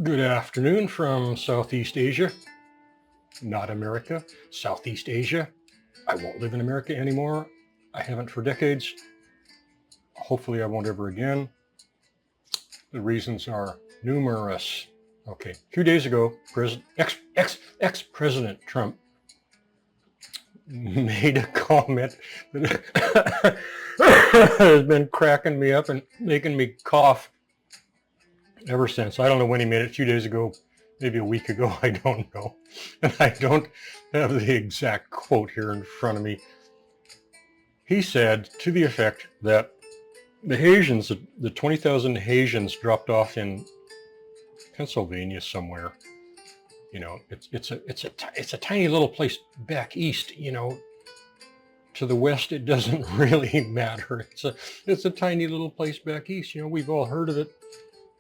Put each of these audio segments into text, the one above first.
Good afternoon from Southeast Asia, not America, Southeast Asia. I won't live in America anymore. I haven't for decades. Hopefully, I won't ever again. The reasons are numerous. Okay, a few days ago, ex-President Trump made a comment that has been cracking me up and making me cough ever since. I don't know when he made it, a few days ago, maybe a week ago, I don't know. And I don't have the exact quote here in front of me. He said to the effect that the Haitians, the 20,000 Haitians dropped off in Pennsylvania somewhere. You know, it's a tiny little place back east. You know, to the west it doesn't really matter. It's a tiny little place back east. You know, we've all heard of it.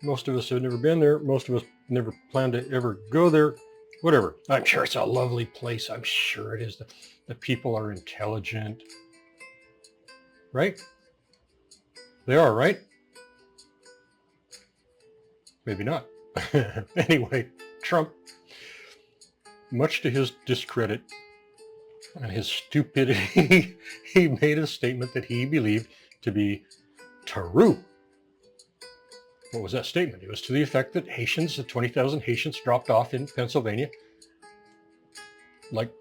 Most of us have never been there. Most of us never plan to ever go there. Whatever. I'm sure it's a lovely place. I'm sure it is. The people are intelligent. Right? They are, right? Maybe not. Anyway, Trump, much to his discredit and his stupidity, he made a statement that he believed to be true. What was that statement? It was to the effect that Haitians, the 20,000 Haitians dropped off in Pennsylvania, like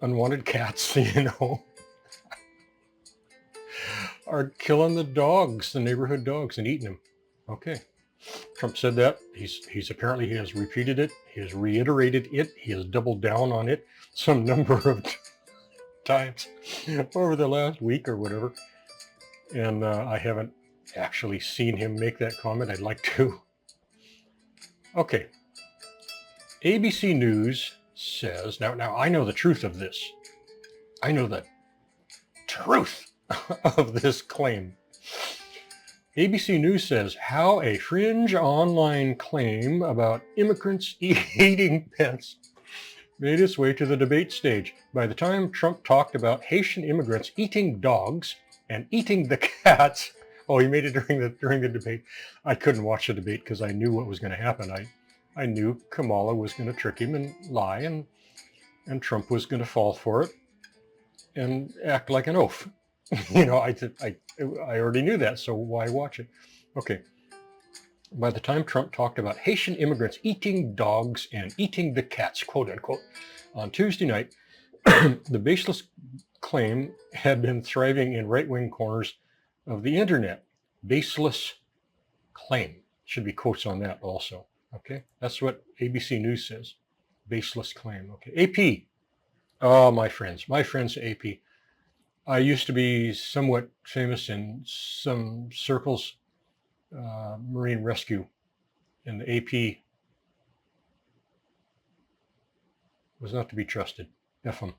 unwanted cats, you know, are killing the dogs, the neighborhood dogs, and eating them. Okay. Trump said that. He's apparently, he has repeated it. He has reiterated it. He has doubled down on it some number of times over the last week or whatever. And I haven't actually seen him make that comment. I'd like to. Okay. ABC News says, now I know the truth of this. I know the truth of this claim. ABC News says how a fringe online claim about immigrants eating pets made its way to the debate stage. By the time Trump talked about Haitian immigrants eating dogs and eating the cats, oh, he made it during the debate. I couldn't watch the debate because I knew what was going to happen. I knew Kamala was going to trick him and lie, and Trump was going to fall for it and act like an oaf. You know, I already knew that, so why watch it? Okay. By the time Trump talked about Haitian immigrants eating dogs and eating the cats, quote unquote, on Tuesday night, the baseless claim had been thriving in right-wing corners of the internet. Baseless claim. Should be quotes on that also. Okay. That's what ABC News says. Baseless claim. Okay. AP. Oh, my friends AP. I used to be somewhat famous in some circles, Marine rescue, and the AP was not to be trusted. F them.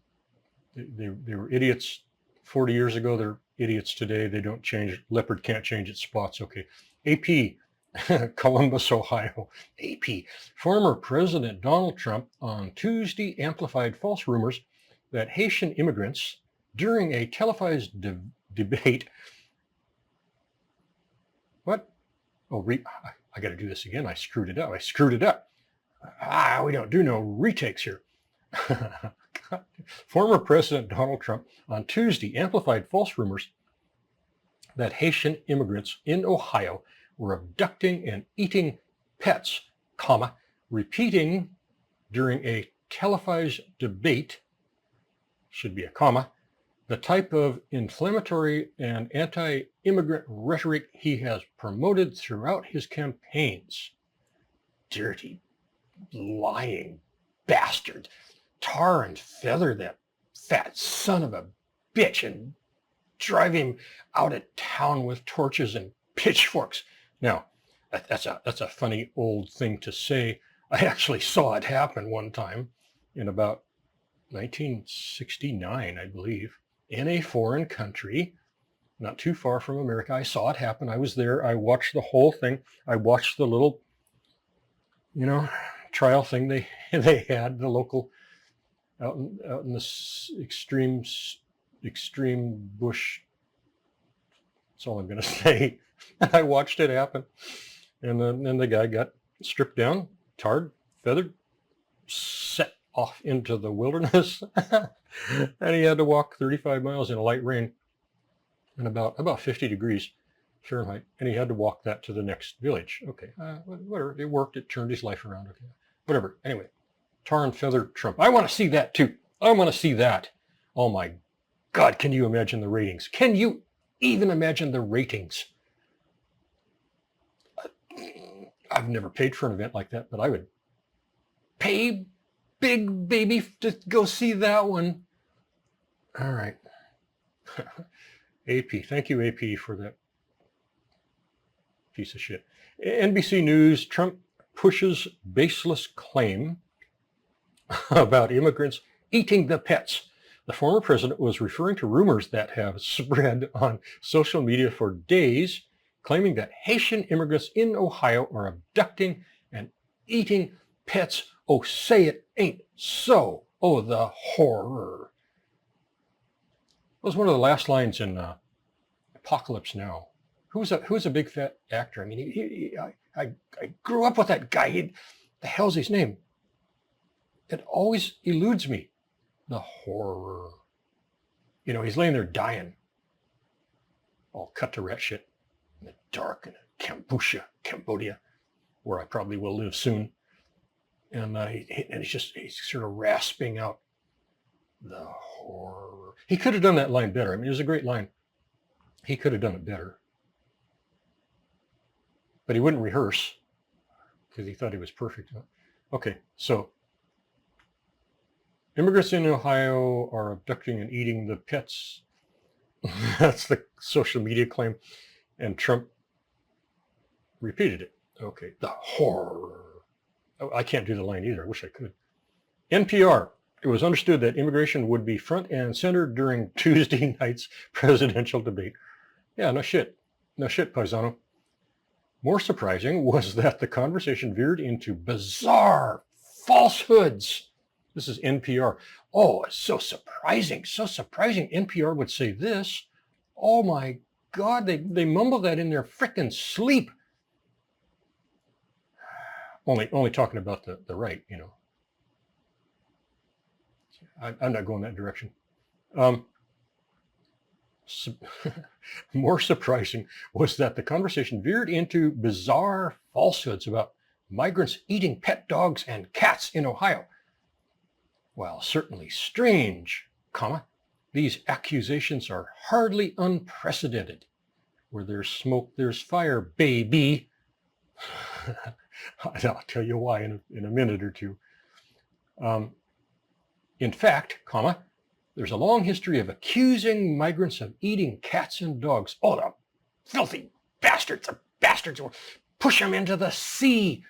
They were idiots 40 years ago. They're idiots today. They don't change. Leopard can't change its spots. Okay. AP, Columbus, Ohio. AP. Former President Donald Trump on Tuesday amplified false rumors that Haitian immigrants during a televised debate. What? Oh, I got to do this again. I screwed it up. We don't do no retakes here. Former President Donald Trump on Tuesday amplified false rumors that Haitian immigrants in Ohio were abducting and eating pets, repeating during a televised debate, should be a comma, the type of inflammatory and anti-immigrant rhetoric he has promoted throughout his campaigns. Dirty, lying bastard. Tar and feather that fat son of a bitch and drive him out of town with torches and pitchforks. Now, that's a funny old thing to say. I actually saw it happen one time in about 1969, I believe, in a foreign country, not too far from America. I saw it happen. I was there. I watched the whole thing. I watched the little, you know, trial thing they had, the local out in the extreme bush. That's all I'm going to say. I watched it happen, and then the guy got stripped down, tarred, feathered, set off into the wilderness. And he had to walk 35 miles in a light rain and about 50 degrees Fahrenheit. And he had to walk that to the next village. Okay, whatever. It worked. It turned his life around. Okay, whatever. Anyway, tar and feather Trump. I want to see that too. I want to see that. Oh my God, can you imagine the ratings? Can you even imagine the ratings? I've never paid for an event like that, but I would pay big baby to go see that one. All right. AP, thank you, AP, for that piece of shit. NBC News, Trump pushes baseless claim about immigrants eating the pets. The former president was referring to rumors that have spread on social media for days, claiming that Haitian immigrants in Ohio are abducting and eating pets. Oh, say it ain't so. Oh, the horror. It was one of the last lines in Apocalypse Now. Who was a big fat actor? I mean, I grew up with that guy. The hell's his name? It always eludes me. The horror. You know, he's laying there dying, all cut to rat shit in the dark in Cambodia, where I probably will live soon. And he's sort of rasping out the horror. He could have done that line better. I mean, it was a great line. He could have done it better. But he wouldn't rehearse because he thought he was perfect. Okay, so immigrants in Ohio are abducting and eating the pets. That's the social media claim. And Trump repeated it. Okay, the horror. Oh, I can't do the line either. I wish I could. NPR. It was understood that immigration would be front and center during Tuesday night's presidential debate. Yeah, no shit. No shit, paisano. More surprising was that the conversation veered into bizarre falsehoods. This is NPR. Oh, it's so surprising. So surprising. NPR would say this. Oh my God, they mumble that in their frickin' sleep. Only talking about the right, you know. I'm not going that direction. More surprising was that the conversation veered into bizarre falsehoods about migrants eating pet dogs and cats in Ohio. While certainly strange, these accusations are hardly unprecedented. Where there's smoke, there's fire, baby. I'll tell you why in a minute or two. In fact, there's a long history of accusing migrants of eating cats and dogs. Oh, the filthy bastards, the bastards. Push them into the sea.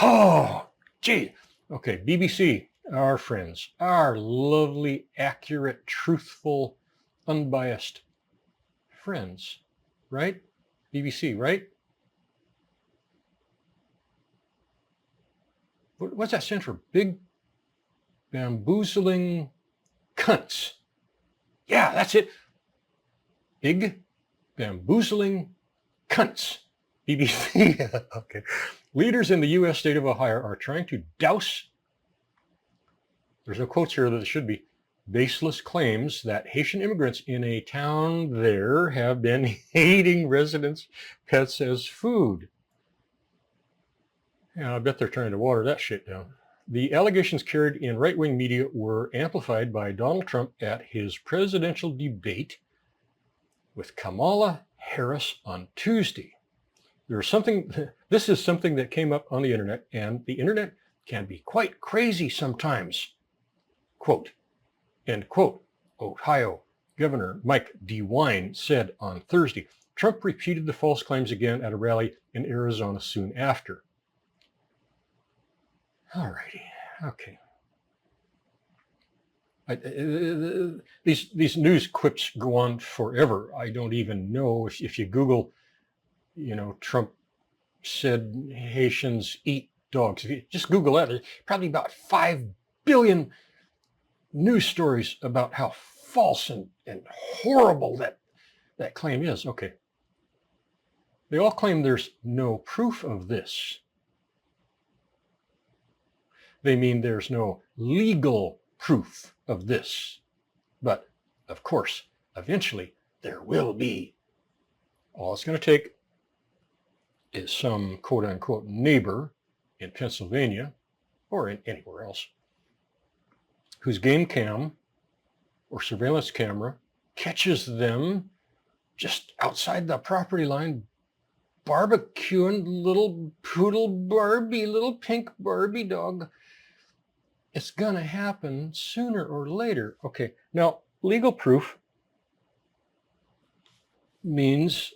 Oh, gee. Okay, BBC, our friends, our lovely, accurate, truthful, unbiased friends, right? BBC, right? What's that stand for? Big bamboozling cunts. Yeah, that's it. Big bamboozling cunts. BBC. Okay. Leaders in the U.S. state of Ohio are trying to douse, there's no quotes here that it should be, baseless claims that Haitian immigrants in a town there have been eating residents' pets as food. Yeah, I bet they're trying to water that shit down. The allegations carried in right-wing media were amplified by Donald Trump at his presidential debate with Kamala Harris on Tuesday. This is something that came up on the internet, and the internet can be quite crazy sometimes. Quote, end quote, Ohio Governor Mike DeWine said on Thursday. Trump repeated the false claims again at a rally in Arizona soon after. All righty, okay. These news quips go on forever. I don't even know if you Google, you know, Trump said Haitians eat dogs. If you just Google that, there's probably about 5 billion news stories about how false and horrible that claim is. Okay. They all claim there's no proof of this. They mean there's no legal proof of this. But of course, eventually there will be. All it's going to take is some quote unquote neighbor in Pennsylvania or in anywhere else whose game cam or surveillance camera catches them just outside the property line barbecuing little poodle Barbie, little pink Barbie dog. It's going to happen sooner or later. Okay, now legal proof means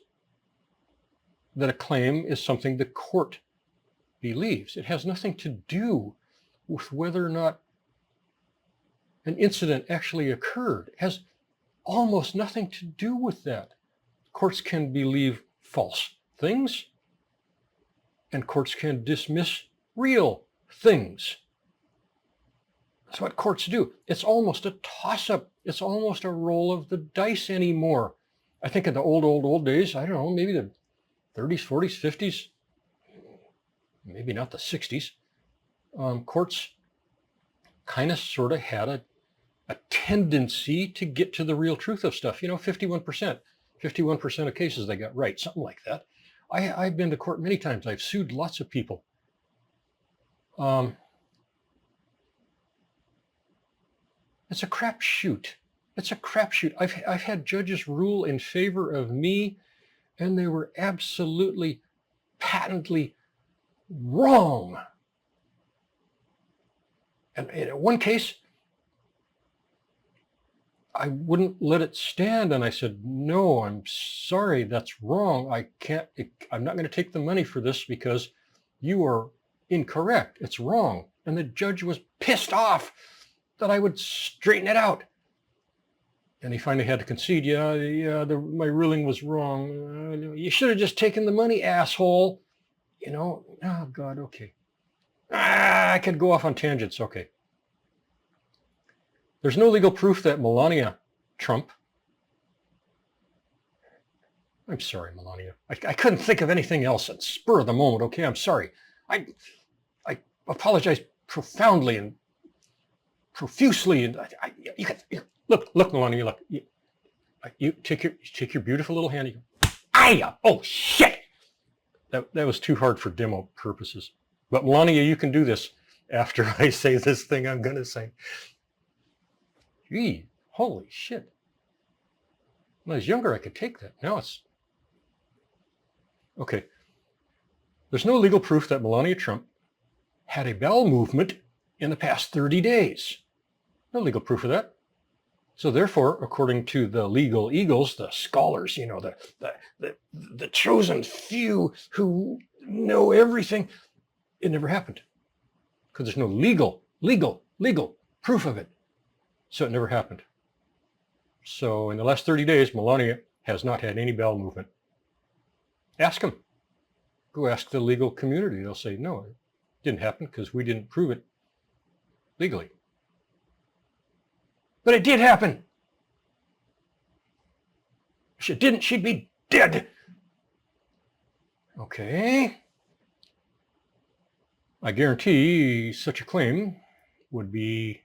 that a claim is something the court believes. It has nothing to do with whether or not an incident actually occurred. It has almost nothing to do with that. Courts can believe false things, and courts can dismiss real things. That's what courts do. It's almost a toss-up. It's almost a roll of the dice anymore. I think in the old days, I don't know, maybe the 30s, 40s, 50s, maybe not the 60s, courts kind of sort of had a tendency to get to the real truth of stuff. 51% of cases they got right, something like that. I've been to court many times. I've sued lots of people. It's a crapshoot. It's a crapshoot. I've had judges rule in favor of me, and they were absolutely, patently wrong. And in one case, I wouldn't let it stand, and I said, "No, I'm sorry, that's wrong. I'm not going to take the money for this because you are incorrect. It's wrong." And the judge was pissed off that I would straighten it out. And he finally had to concede, my ruling was wrong. You should have just taken the money, asshole. Oh God, okay. I could go off on tangents, okay. There's no legal proof that Melania Trump, I'm sorry, Melania. I couldn't think of anything else at spur of the moment, okay? I'm sorry. I apologize profoundly and profusely. And look, Melania, look. You take your beautiful little hand. Oh, shit! That was too hard for demo purposes. But Melania, you can do this after I say this thing I'm going to say. Gee, holy shit. When I was younger, I could take that. Now it's... Okay. There's no legal proof that Melania Trump had a bowel movement in the past 30 days. No legal proof of that. So therefore, according to the legal eagles, the scholars, the chosen few who know everything, it never happened. Because there's no legal proof of it. So it never happened. So in the last 30 days, Melania has not had any bowel movement. Ask them. Go ask the legal community. They'll say, no, it didn't happen because we didn't prove it legally. But it did happen. If it didn't, she'd be dead. Okay. I guarantee such a claim would be...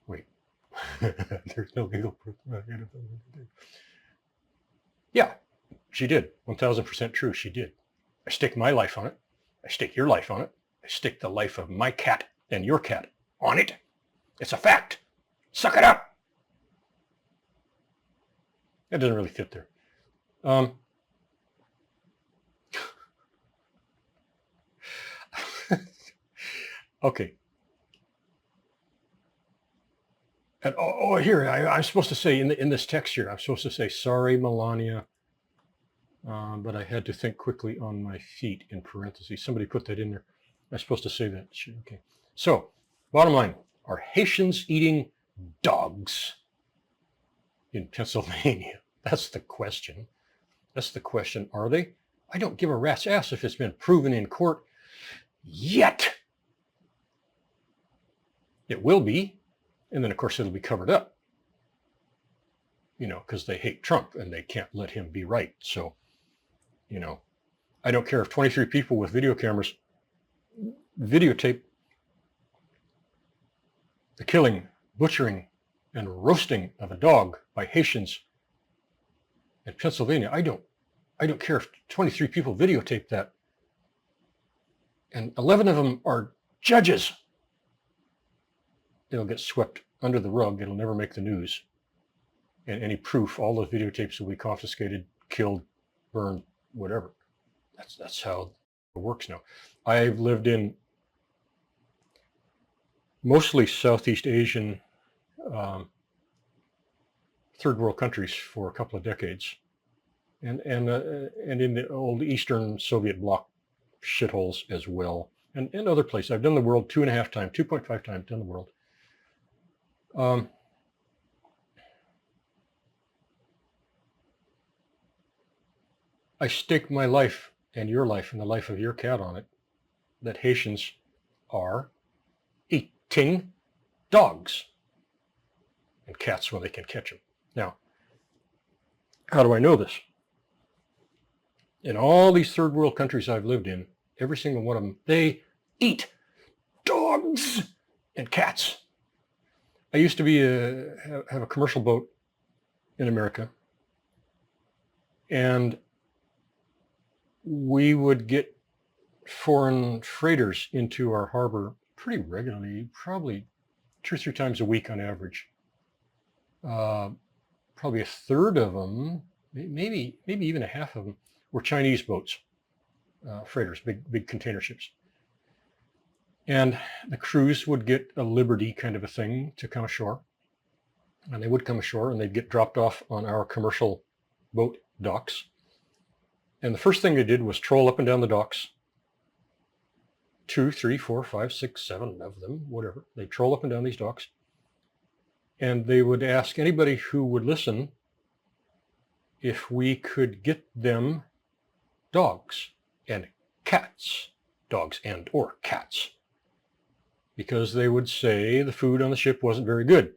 Wait. There's no legal proof. Yeah, she did. 1,000% true, she did. I stake my life on it. I stake your life on it. I stake the life of my cat and your cat on it. It's a fact. Suck it up. That doesn't really fit there. Okay. And here, I'm supposed to say in this text here, I'm supposed to say, sorry, Melania, but I had to think quickly on my feet in parentheses. Somebody put that in there. I'm supposed to say that. Okay. So, bottom line, are Haitians eating dogs in Pennsylvania? That's the question. That's the question. Are they? I don't give a rat's ass if it's been proven in court yet. It will be. And then, of course, it'll be covered up, because they hate Trump and they can't let him be right. So, I don't care if 23 people with video cameras videotape the killing, butchering, and roasting of a dog by Haitians in Pennsylvania. I don't care if 23 people videotape that, and 11 of them are judges. It'll get swept under the rug. It'll never make the news. And any proof, all those videotapes will be confiscated, killed, burned, whatever. That's how it works now. I've lived in mostly Southeast Asian, third world countries for a couple of decades, and in the old Eastern Soviet bloc shitholes as well, and other places. I've done the world 2.5 times, 2.5 times done the world. I stake my life and your life and the life of your cat on it that Haitians are eating dogs and cats when they can catch them. Now, how do I know this? In all these third world countries I've lived in, every single one of them, they eat dogs and cats. I used to have a commercial boat in America, and we would get foreign freighters into our harbor pretty regularly, probably 2 or 3 times a week on average. Probably a third of them, maybe even a half of them, were Chinese boats, freighters, big container ships. And the crews would get a liberty kind of a thing to come ashore. And they would come ashore and they'd get dropped off on our commercial boat docks. And the first thing they did was troll up and down the docks. 2, 3, 4, 5, 6, 7 of them, whatever. They troll up and down these docks. And they would ask anybody who would listen if we could get them dogs and cats, dogs and or cats, because they would say the food on the ship wasn't very good.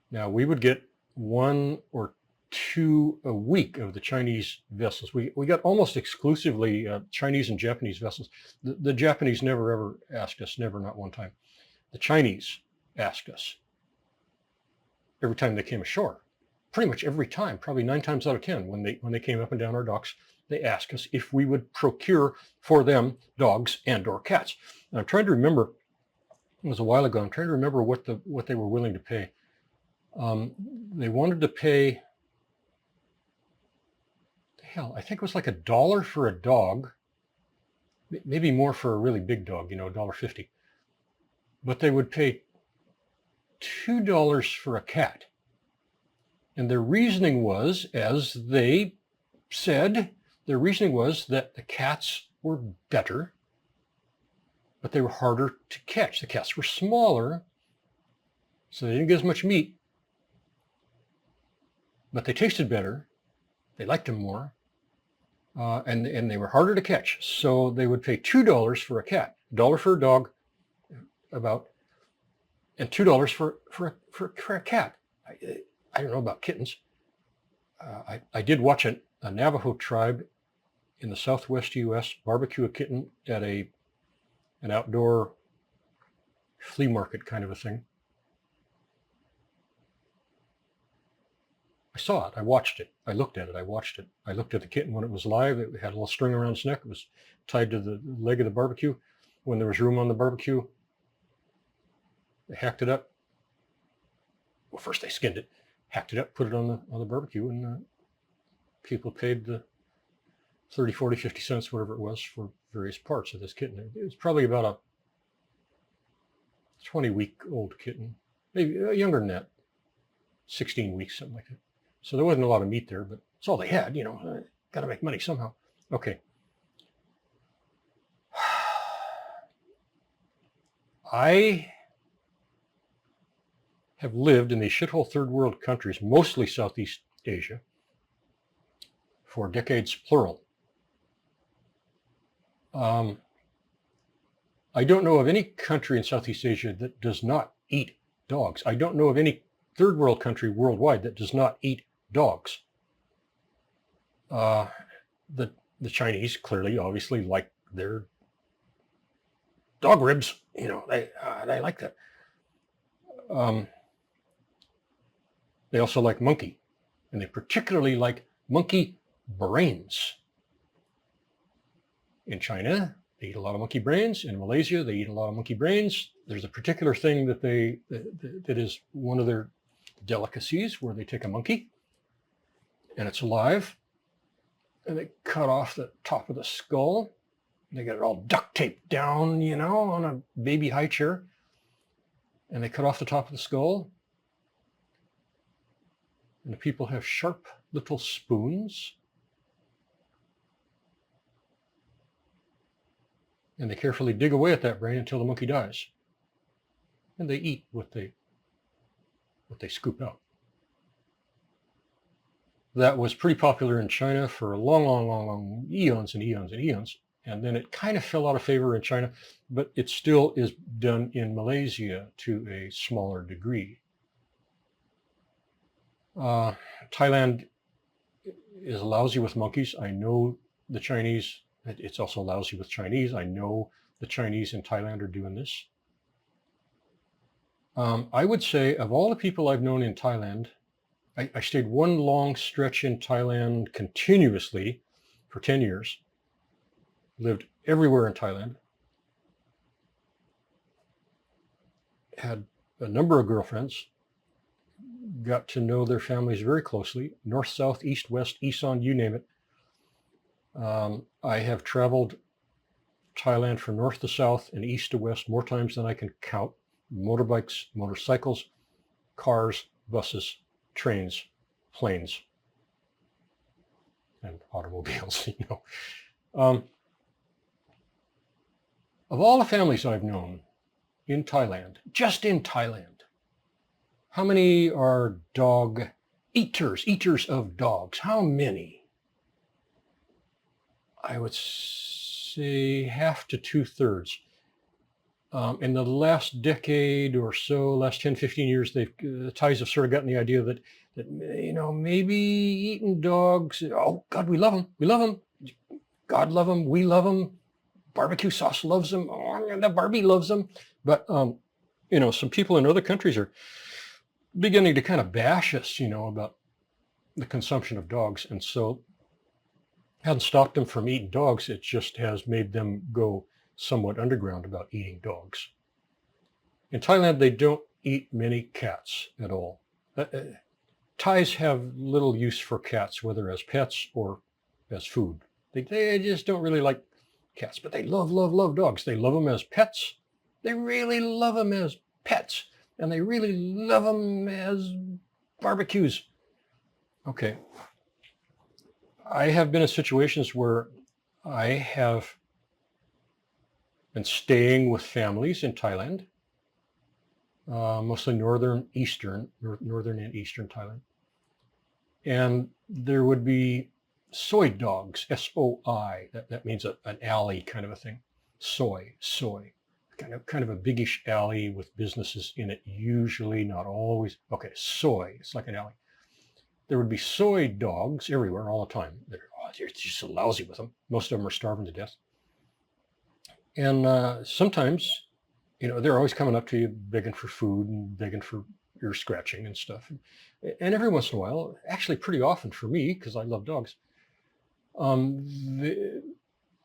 Now, we would get 1 or 2 a week of the Chinese vessels. We got almost exclusively Chinese and Japanese vessels. The Japanese never ever asked us, never, not one time. The Chinese asked us every time they came ashore. Pretty much every time, probably 9 times out of 10, when they came up and down our docks, they asked us if we would procure for them dogs and or cats. And I'm trying to remember, it was a while ago, I'm trying to remember what they were willing to pay. They wanted to pay, hell, I think it was like $1 for a dog, maybe more for a really big dog, $1.50. But they would pay $2 for a cat. And their reasoning was, as they said, their reasoning was that the cats were better, but they were harder to catch. The cats were smaller, so they didn't get as much meat, but they tasted better. They liked them more, and they were harder to catch. So they would pay $2 for a cat, $1 for a dog, about, and $2 for a cat. I don't know about kittens. I did watch a Navajo tribe in the Southwest U.S. barbecue a kitten at an outdoor flea market kind of a thing. I saw it. I watched it. I looked at it. I watched it. I looked at the kitten when it was live. It had a little string around its neck. It was tied to the leg of the barbecue. When there was room on the barbecue, they hacked it up. Well, first they skinned it, hacked it up, put it on the barbecue, and people paid the 30, 40, 50 cents, whatever it was, for various parts of this kitten. It was probably about a 20-week-old kitten, maybe younger than that, 16 weeks, something like that. So there wasn't a lot of meat there, but it's all they had, got to make money somehow. Okay. I have lived in these shithole third world countries, mostly Southeast Asia, for decades, plural. I don't know of any country in Southeast Asia that does not eat dogs. I don't know of any third world country worldwide that does not eat dogs. The Chinese clearly, obviously, like their dog ribs. They like that. They also like monkey, and they particularly like monkey brains. In China, they eat a lot of monkey brains. In Malaysia, they eat a lot of monkey brains. There's a particular thing that is one of their delicacies where they take a monkey and it's alive and they cut off the top of the skull. They get it all duct taped down, on a baby high chair, and they cut off the top of the skull. And the people have sharp little spoons, and they carefully dig away at that brain until the monkey dies. And they eat what they scoop out. That was pretty popular in China for a long eons and eons and eons. And then it kind of fell out of favor in China, but it still is done in Malaysia to a smaller degree. Thailand is lousy with monkeys. I know the Chinese, it's also lousy with Chinese. I know the Chinese in Thailand are doing this. I would say of all the people I've known in Thailand, I stayed one long stretch in Thailand continuously for 10 years, lived everywhere in Thailand, had a number of girlfriends, got to know their families very closely, north, south, east, west, Isan, you name it. I have traveled Thailand from north to south and east to west more times than I can count. Motorbikes, motorcycles, cars, buses, trains, planes, and automobiles, Of all the families I've known in Thailand, just in Thailand, how many are dog eaters of dogs? How many? I would say half to 2/3. In the last decade or so, last 10, 15 years, the Thais have sort of gotten the idea that maybe eating dogs, oh God, we love them. God love them, we love them. Barbecue sauce loves them. Oh, the Barbie loves them. But, some people in other countries are beginning to kind of bash us, about the consumption of dogs. And so it hasn't stopped them from eating dogs. It just has made them go somewhat underground about eating dogs. In Thailand, they don't eat many cats at all. Thais have little use for cats, whether as pets or as food. They just don't really like cats, but they love dogs. They love them as pets. They really love them as pets, and they really love them as barbecues. Okay. I have been in situations where I have been staying with families in Thailand, mostly northern and eastern Thailand. And there would be soy dogs, S-O-I, that means an alley kind of a thing. Soy, kind of a biggish alley with businesses in it, usually, not always. Okay, soy, it's like an alley. There would be soy dogs everywhere all the time. They're just so lousy with them. Most of them are starving to death. And sometimes, they're always coming up to you begging for food and begging for ear scratching and stuff. And every once in a while, actually pretty often for me, because I love dogs,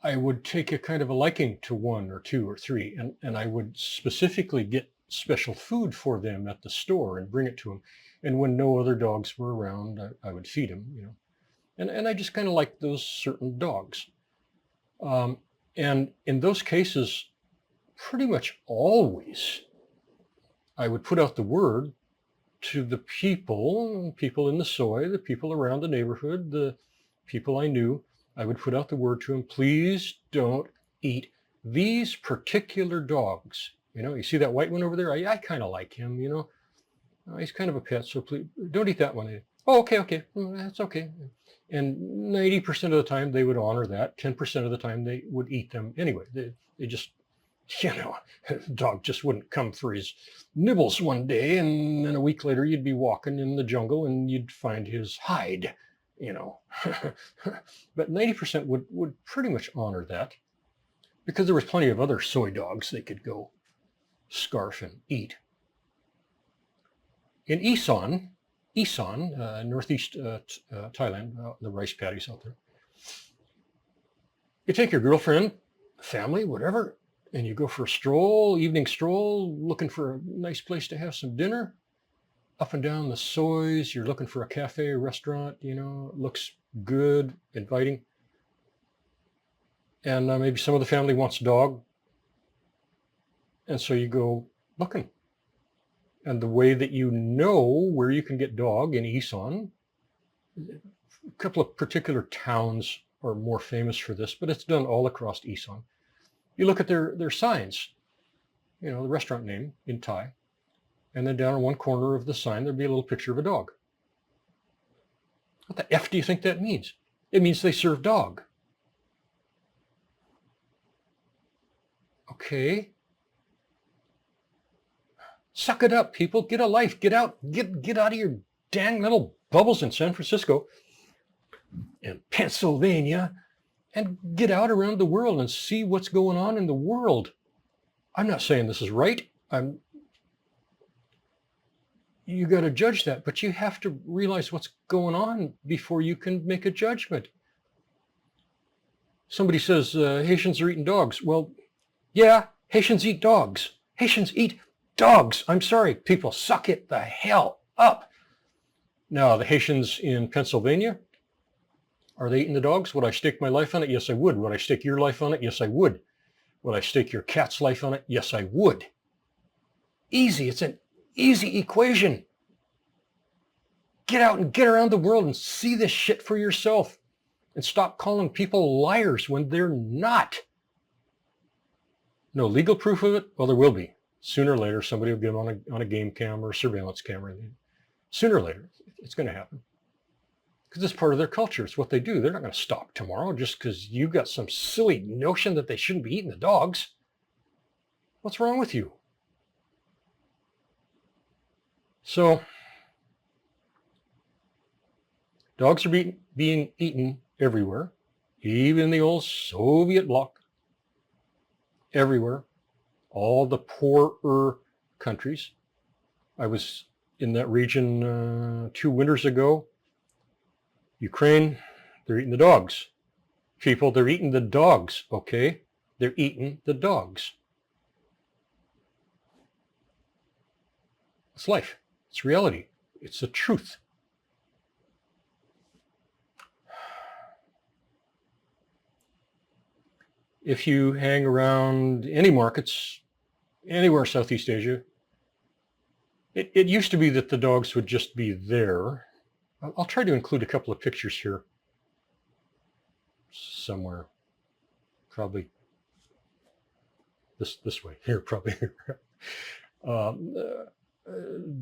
I would take a kind of a liking to one or two or three, and I would specifically get special food for them at the store and bring it to them. And when no other dogs were around, I would feed them, And I just kind of like those certain dogs. And in those cases, pretty much always, I would put out the word to the people in the soy, the people around the neighborhood, the people I knew. I would put out the word to them, please don't eat these particular dogs. You see that white one over there? I kind of like him, he's kind of a pet, so please don't eat that one. Oh, okay, that's okay. And 90% of the time they would honor that. 10% of the time they would eat them anyway. They just, the dog just wouldn't come for his nibbles one day, and then a week later you'd be walking in the jungle and you'd find his hide, But 90% would pretty much honor that, because there was plenty of other soy dogs they could go scarf and eat. in Isan, northeast Thailand, the rice paddies out there. You take your girlfriend, family, whatever, and you go for a stroll, evening stroll, looking for a nice place to have some dinner. Up and down the sois, you're looking for a cafe or restaurant, it looks good, inviting. And maybe some of the family wants a dog. And so you go looking. And the way that you know where you can get dog in Isan, a couple of particular towns are more famous for this, but it's done all across Isan. You look at their signs, the restaurant name in Thai, and then down in one corner of the sign, there'd be a little picture of a dog. What the F do you think that means? It means they serve dog. Okay. Suck it up, people. Get a life. Get out. Get out of your dang little bubbles in San Francisco and Pennsylvania and get out around the world and see what's going on in the world. I'm not saying this is right. You got to judge that, but you have to realize what's going on before you can make a judgment. Somebody says Haitians are eating dogs. Well, yeah, Haitians eat dogs. Haitians eat dogs. I'm sorry, people, suck it the hell up. Now, the Haitians in Pennsylvania, are they eating the dogs? Would I stake my life on it? Yes, I would. Would I stake your life on it? Yes, I would. Would I stake your cat's life on it? Yes, I would. Easy. It's an easy equation. Get out and get around the world and see this shit for yourself and stop calling people liars when they're not. No legal proof of it? Well, there will be. Sooner or later, somebody will get them on a game cam or a surveillance camera. Sooner or later, it's going to happen. Because it's part of their culture. It's what they do. They're not going to stop tomorrow just because you got some silly notion that they shouldn't be eating the dogs. What's wrong with you? So, dogs are being eaten everywhere, even in the old Soviet bloc, everywhere, all the poorer countries. I was in that region 2 winters ago. Ukraine, they're eating the dogs. People, they're eating the dogs, okay? They're eating the dogs. It's life. It's reality. It's the truth. If you hang around any markets, anywhere in Southeast Asia, it used to be that the dogs would just be there. I'll try to include a couple of pictures here somewhere. Probably this way. Here, probably here.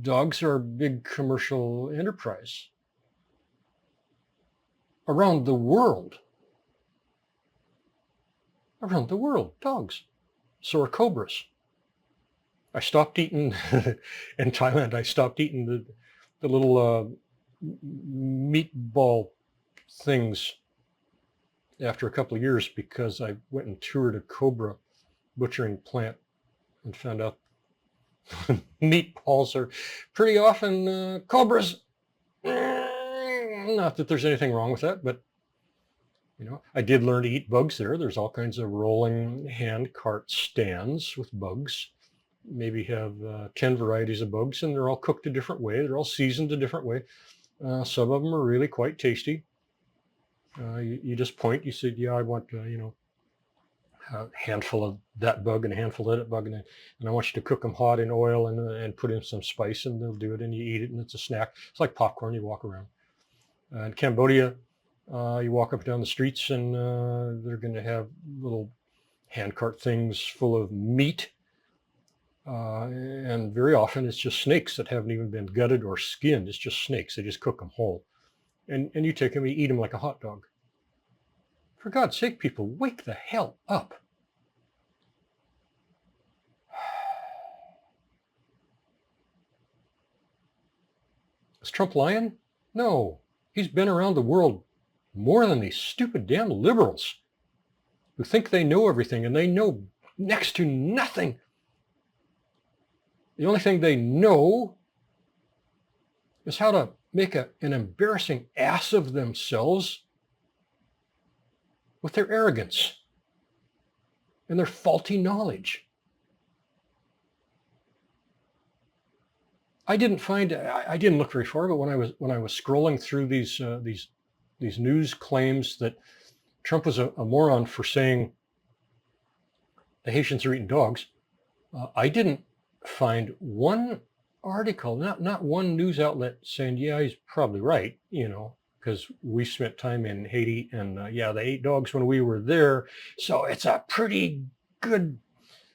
Dogs are a big commercial enterprise around the world. Around the world, dogs. So are cobras. I stopped eating in Thailand. I stopped eating the little meatball things after a couple of years because I went and toured a cobra butchering plant and found out meatballs are pretty often cobras. Not that there's anything wrong with that, but I did learn to eat bugs there. There's all kinds of rolling hand cart stands with bugs. Maybe have 10 varieties of bugs, and they're all cooked a different way. They're all seasoned a different way. Some of them are really quite tasty. You just point, you say, yeah, I want, a handful of that bug and a handful of that bug, and I want you to cook them hot in oil and put in some spice, and they'll do it, and you eat it, and it's a snack. It's like popcorn. You walk around. In Cambodia, you walk up and down the streets, and they're going to have little handcart things full of meat. And very often it's just snakes that haven't even been gutted or skinned. It's just snakes. They just cook them whole. And you take them, you eat them like a hot dog. For God's sake, people, wake the hell up. Is Trump lying? No. He's been around the world more than these stupid damn liberals who think they know everything, and they know next to nothing. The only thing they know is how to make an embarrassing ass of themselves with their arrogance and their faulty knowledge. I didn't look very far, but when I was scrolling through these news claims that Trump was a moron for saying the Haitians are eating dogs, I didn't find one article, not one news outlet saying, yeah, he's probably right, because we spent time in Haiti and yeah, they ate dogs when we were there. So it's a pretty good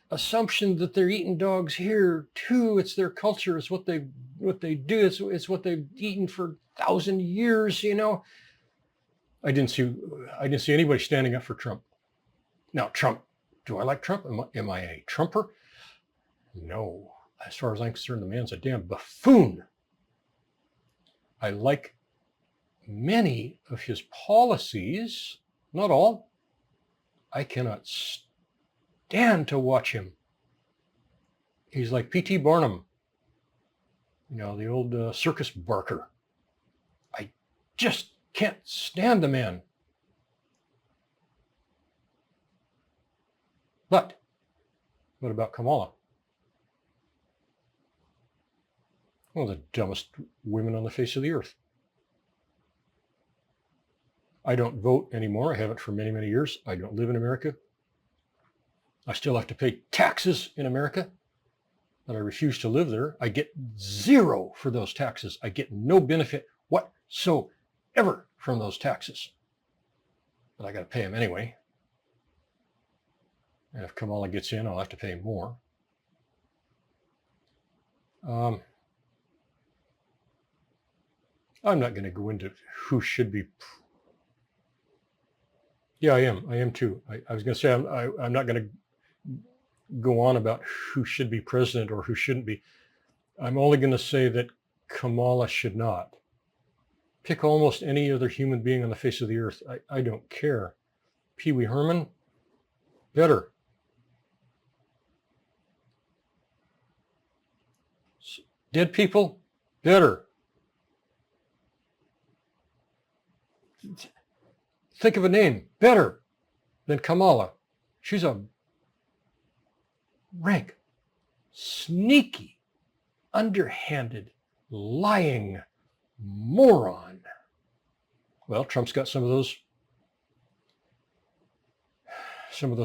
assumption that they're eating dogs here too. It's their culture. It's what they do. It's what they've eaten for 1,000 years. I didn't see anybody standing up for Trump. Now, Trump. Do I like Trump? Am I a Trumper? No. As far as I'm concerned, the man's a damn buffoon. I like many of his policies, not all. I cannot stand to watch him. He's like P.T. Barnum, the old circus barker. I just can't stand the man. But what about Kamala? One of the dumbest women on the face of the earth. I don't vote anymore. I haven't for many, many years. I don't live in America. I still have to pay taxes in America, but I refuse to live there. I get zero for those taxes. I get no benefit whatsoever from those taxes. But I got to pay them anyway. And if Kamala gets in, I'll have to pay more. I'm not going to go into who should be. Yeah, I am too. I was going to say I'm not going to go on about who should be president or who shouldn't be. I'm only going to say that Kamala should not. Pick almost any other human being on the face of the earth. I don't care. Pee Wee Herman, better. Dead people, better. Think of a name, better than Kamala. She's a rank, sneaky, underhanded, lying moron. Well, Trump's got some of those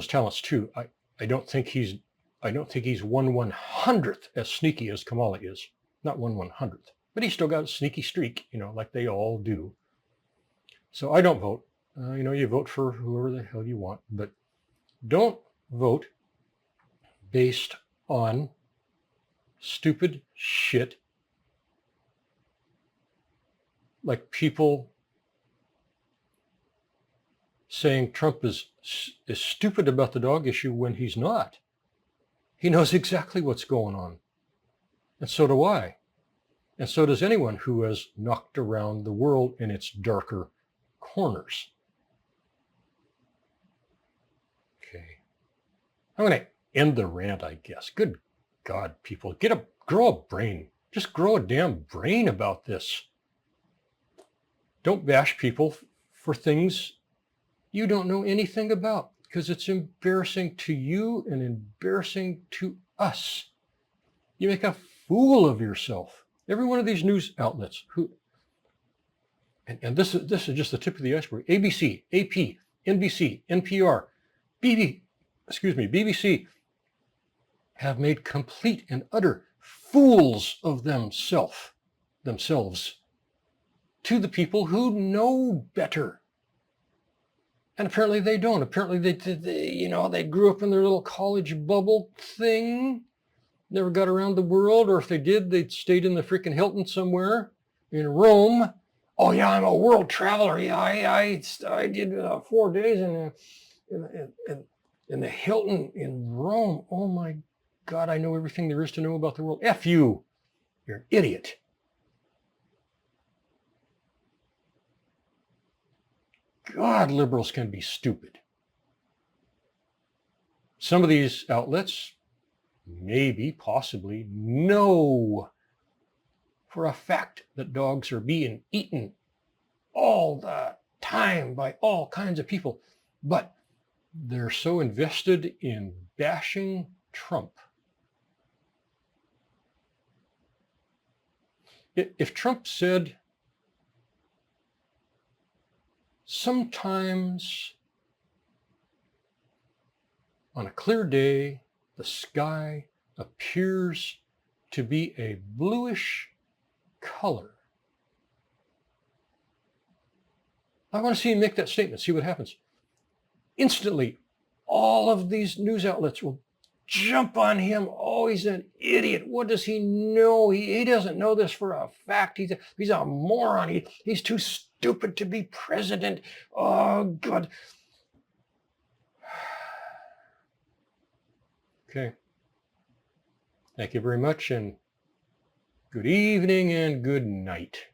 talents too. I don't think he's 1/100th as sneaky as Kamala is. Not 1/100th, but he's still got a sneaky streak, like they all do. So I don't vote. You vote for whoever the hell you want, but don't vote based on stupid shit like people saying Trump is stupid about the dog issue when he's not. He knows exactly what's going on. And so do I. And so does anyone who has knocked around the world in its darker corners. Okay. I'm going to end the rant, I guess. Good God, people. Grow a brain. Just grow a damn brain about this. Don't bash people for things you don't know anything about, because it's embarrassing to you and embarrassing to us. You make a fool of yourself. Every one of these news outlets and this is just the tip of the iceberg. ABC, AP, NBC, NPR, BBC have made complete and utter fools of themselves to the people who know better. And apparently they don't. Apparently they grew up in their little college bubble thing, never got around the world, or if they did, they'd stayed in the freaking Hilton somewhere in Rome. Oh yeah, I'm a world traveler. Yeah, I did 4 days in the Hilton in Rome. Oh my God, I know everything there is to know about the world. F you. You're an idiot. God, liberals can be stupid. Some of these outlets maybe, possibly know for a fact that dogs are being eaten all the time by all kinds of people, but they're so invested in bashing Trump. If Trump said, sometimes on a clear day, the sky appears to be a bluish color. I want to see him make that statement, see what happens. Instantly, all of these news outlets will jump on him. Oh, he's an idiot. What does he know? He doesn't know this for a fact. He's a moron. He's too stupid to be president. Oh, God. Okay. Thank you very much, and good evening and good night.